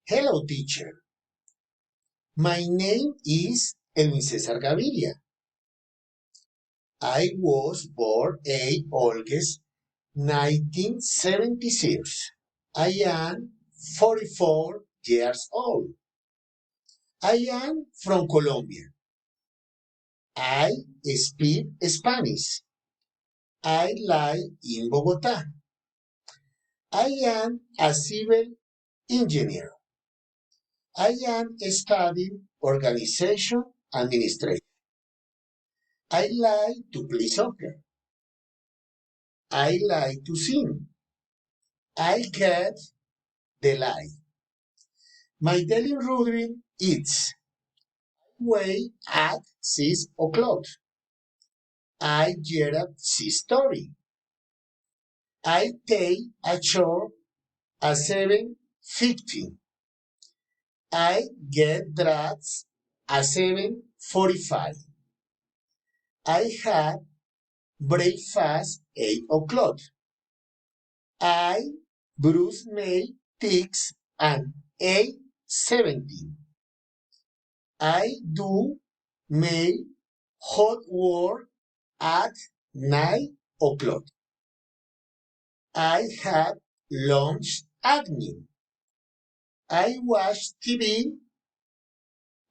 Hello, teacher. My name is Edwin Cesar Gaviria. I was born 8 August 1976. I am 44 years old. I am from Colombia. I speak Spanish. I live in Bogota. I am a civil engineer. I am studying organization administration. I like to play soccer. I like to sing. I get the light. My daily routine is wake at 6 o'clock. I get up 6:30. I take a shower at 7:15. I get dressed at 7:45. I have breakfast 8 o'clock. I brush my teeth at 8:17. I do my hot work at 9 o'clock. I have lunch at noon. I watch TV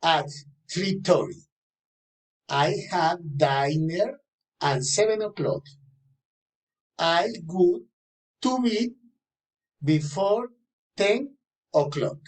at 3:30. I have dinner at 7 o'clock. I go to bed before 10 o'clock.